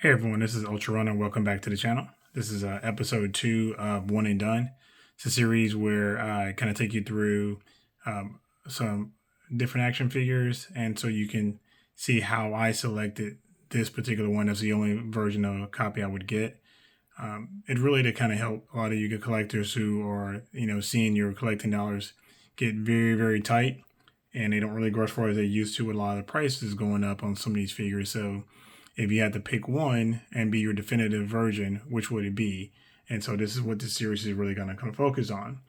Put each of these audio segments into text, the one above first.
Hey everyone, this is Ultra Runner. Welcome back to the channel. This is episode 2 of One and Done. It's a series where I kind of take you through some different action figures, and so you can see how I selected this particular one as the only version of a copy I would get. It really to kind of help a lot of you good collectors who are seeing your collecting dollars get very very tight, and they don't really go as far as they used to with a lot of the prices going up on some of these figures. So if you had to pick one and be your definitive version, which would it be? And so this is what this series is really going to kind of focus on.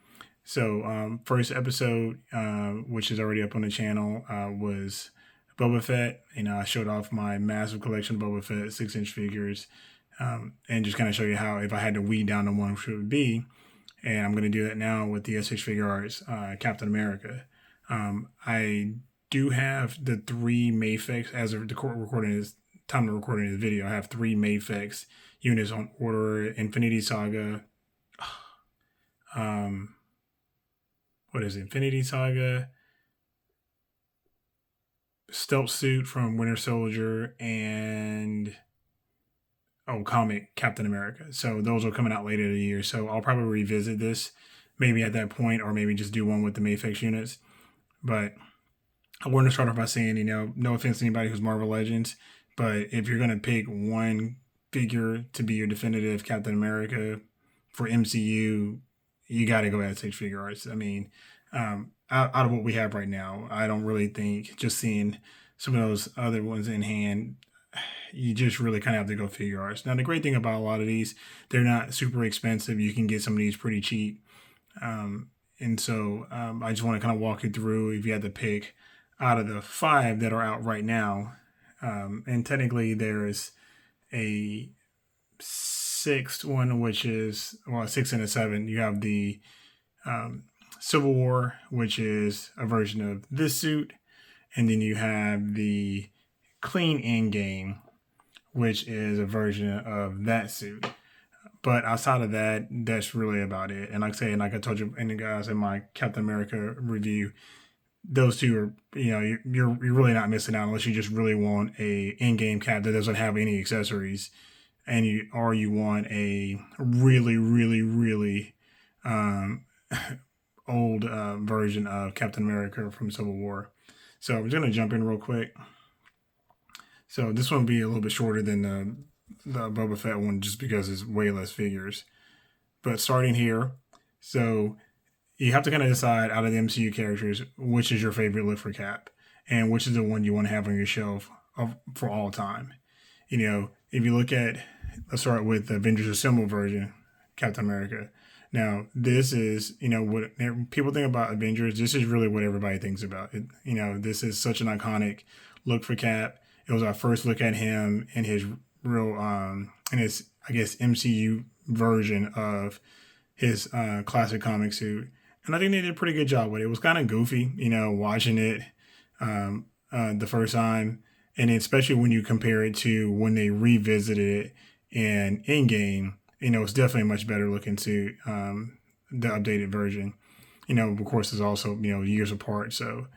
So first episode, which is already up on the channel, was Boba Fett. I showed off my massive collection of Boba Fett 6-inch figures, and just kind of show you how if I had to weed down to one, which it would be. And I'm going to do that now with the SH Figuarts Captain America. I do have the 3 Mafex as of the recording is time of recording this video. I have 3 Mafex units on order: Infinity Saga, what is it? Infinity Saga, Stealth Suit from Winter Soldier, and comic Captain America. So those are coming out later in the year. So I'll probably revisit this maybe at that point, or maybe just do one with the Mafex units. But I want to start off by saying, no offense to anybody who's Marvel Legends, but if you're going to pick one figure to be your definitive Captain America for MCU, you got to go SH Figuarts. I mean, out of what we have right now, I don't really think, just seeing some of those other ones in hand, you just really kind of have to go Figuarts. Now, the great thing about a lot of these, they're not super expensive. You can get some of these pretty cheap. And so I just want to kind of walk you through if you had to pick out of the 5 that are out right now. And technically there is a 6th one, which is, a 6 and a 7. You have the Civil War, which is a version of this suit. And then you have the Clean Endgame, which is a version of that suit. But outside of that, that's really about it. And like I say, and like I told you, and the guys in my Captain America review, those two are, you're really not missing out unless you just really want a in-game cap that doesn't have any accessories, and you want a really, really, really old version of Captain America from Civil War. So I'm just gonna jump in real quick. So this one will be a little bit shorter than the Boba Fett one, just because it's way less figures. But starting here, so you have to kind of decide out of the MCU characters which is your favorite look for Cap, and which is the one you want to have on your shelf for all time. If you look at, let's start with the Avengers Assemble version, Captain America. Now, this is, what people think about Avengers. This is really what everybody thinks about it. This is such an iconic look for Cap. It was our first look at him in his real, in his, I guess, MCU version of his classic comic suit. And I think they did a pretty good job with it. It was kind of goofy, watching it the first time. And especially when you compare it to when they revisited it in Endgame, it's definitely a much better looking suit, the updated version. Of course, it's also, years apart. So,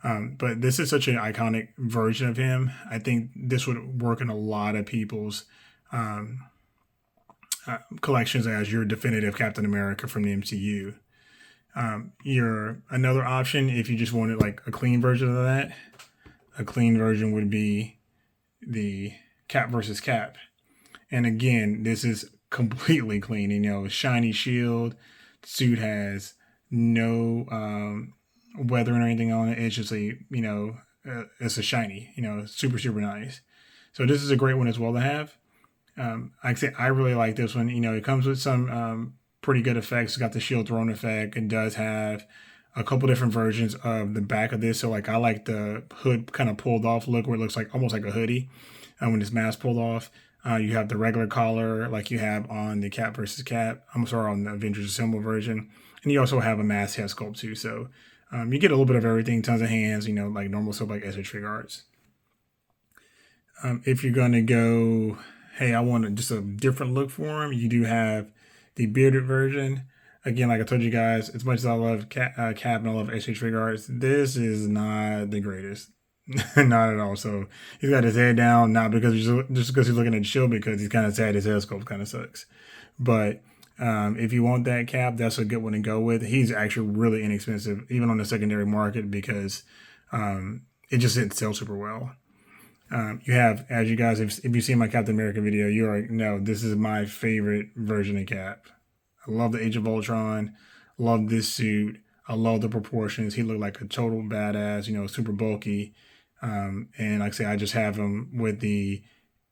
but this is such an iconic version of him. I think this would work in a lot of people's collections as your definitive Captain America from the MCU. Your another option, if you just wanted like a clean version of that, a clean version would be the Cap versus Cap. And again, this is completely clean. Shiny shield. The suit has no weathering or anything on it. It's just it's a shiny. Super super nice. So this is a great one as well to have. Like I say, I really like this one. It comes with some pretty good effects. It's got the shield thrown effect. It does have a couple different versions of the back of this. So like I like the hood kind of pulled off look where it looks like almost like a hoodie when this mask pulled off. You have the regular collar like you have on the Cap versus Cap. I'm sorry, on the Avengers Assemble version. And you also have a mask head sculpt too. So you get a little bit of everything, tons of hands, like normal stuff like SH Figuarts. If you're going to go, hey, I want just a different look for him, you do have the bearded version. Again, like I told you guys, as much as I love Cap and I love SH Figuarts, this is not the greatest. Not at all. So he's got his head down, not because just because he's looking at the shield, because he's kind of sad his head sculpt kind of sucks. But if you want that cap, that's a good one to go with. He's actually really inexpensive, even on the secondary market, because it just didn't sell super well. You have, as you guys, if you see my Captain America video, you already know this is my favorite version of Cap. I love the Age of Ultron. Love this suit. I love the proportions. He looked like a total badass, super bulky. And like I say, I just have him with the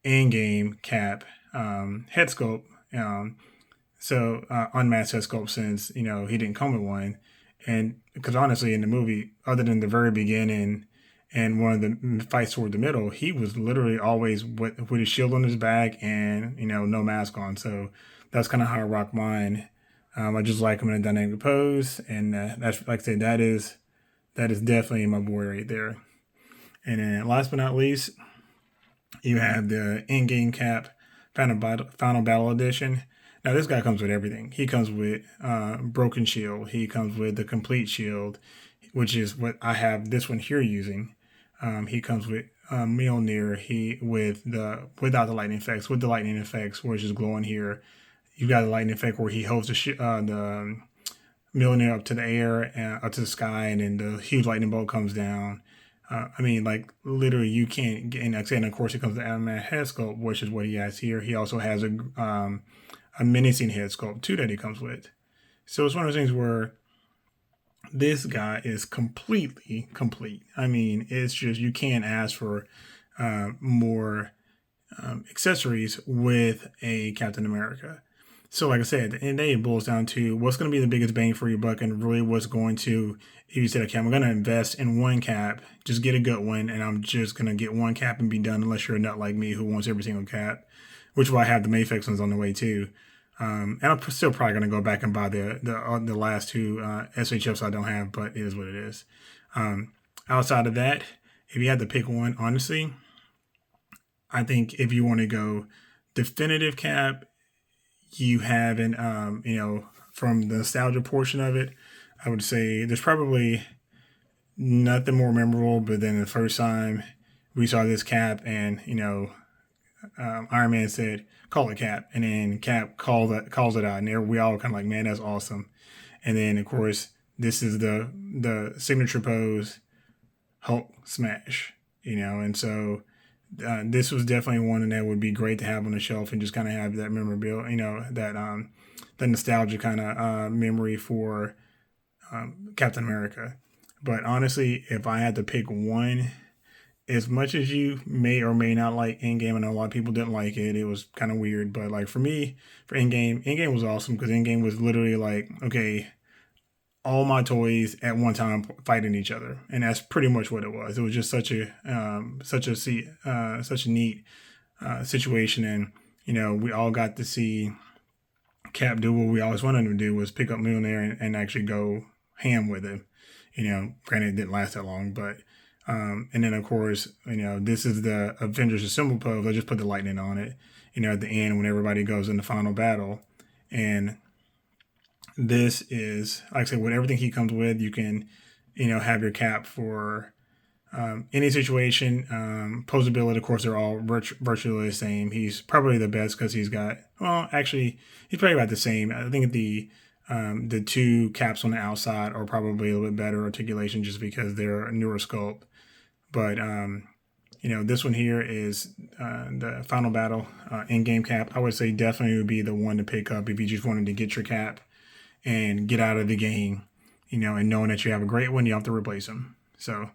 Endgame Cap head sculpt. Unmasked head sculpt, since, he didn't come with one. And because honestly, in the movie, other than the very beginning and one of the fights toward the middle, he was literally always with his shield on his back and, no mask on. So that's kind of how I rock mine. I just like him in a dynamic pose. And that's, like I said, that is definitely my boy right there. And then last but not least, you have the Endgame Cap Final Battle Edition. Now this guy comes with everything. He comes with broken shield. He comes with the complete shield, which is what I have this one here using. He comes with Mjolnir. Without the lightning effects. With the lightning effects, where it's just glowing here. You've got the lightning effect where he holds the Mjolnir up to the air, up to the sky, and then the huge lightning bolt comes down. Like literally, you can't get. And of course, it comes to Ant-Man head sculpt, which is what he has here. He also has a menacing head sculpt too that he comes with. So it's one of those things where this guy is completely complete. It's just, you can't ask for more accessories with a Captain America. So like I said, at the end of the day, it boils down to what's going to be the biggest bang for your buck, and really what's going to, if you said, okay, I'm going to invest in one cap, just get a good one, and I'm just going to get one cap and be done, unless you're a nut like me who wants every single cap, which is why I have the Mafex ones on the way too. And I'm still probably going to go back and buy the last two SHFs I don't have, but it is what it is. Outside of that, if you had to pick one, honestly, I think if you want to go definitive cap, you have from the nostalgia portion of it, I would say there's probably nothing more memorable but than the first time we saw this cap, and Iron Man said, "Call it Cap," and then Cap calls it out, and we all kind of like, man, that's awesome. And then of course this is the signature pose, Hulk smash, and so this was definitely one that would be great to have on the shelf and just kind of have that memorabilia, that nostalgia kind of memory for Captain America. But honestly, if I had to pick one, as much as you may or may not like Endgame, I know a lot of people didn't like it. It was kind of weird, but like for me, for Endgame was awesome, because Endgame was literally like, okay, all my toys at one time fighting each other, and that's pretty much what it was. It was just such a neat situation, and we all got to see Cap do what we always wanted him to do, was pick up Mjolnir and actually go ham with him. Granted it didn't last that long, but and then of course, this is the Avengers Assemble pose. I just put the lightning on it, at the end when everybody goes in the final battle. And this is, like I said, with everything he comes with, you can, have your Cap for any situation. Posability, of course, they're all virtually the same. He's probably the best because he's got, well, actually, he's probably about the same. I think the two caps on the outside are probably a little bit better articulation, just because they're a newer sculpt. But this one here is the final battle in-game cap. I would say definitely would be the one to pick up if you just wanted to get your cap and get out of the game, and knowing that you have a great one, you have to replace them. So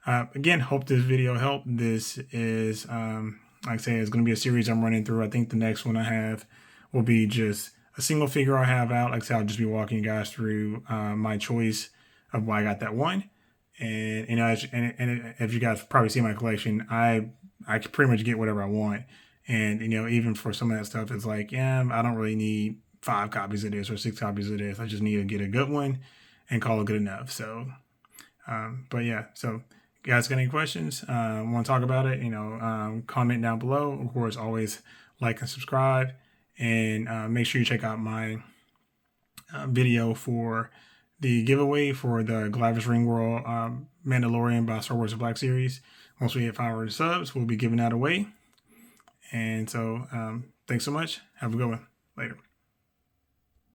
again, hope this video helped. This is, like I say, it's going to be a series I'm running through. I think the next one I have will be just a single figure I have out. Like I said, I'll just be walking you guys through my choice of why I got that one. And as you guys probably see my collection, I can pretty much get whatever I want. And even for some of that stuff, it's like, yeah, I don't really need 5 copies of this or 6 copies of this. I just need to get a good one and call it good enough. So, but yeah, so you guys got any questions? Want to talk about it? Comment down below. Of course, always like and subscribe, and make sure you check out my video for the giveaway for the Glavis Ringworld Mandalorian by Star Wars: The Black Series. Once we hit 500 subs, we'll be giving that away. And so thanks so much. Have a good one. Later.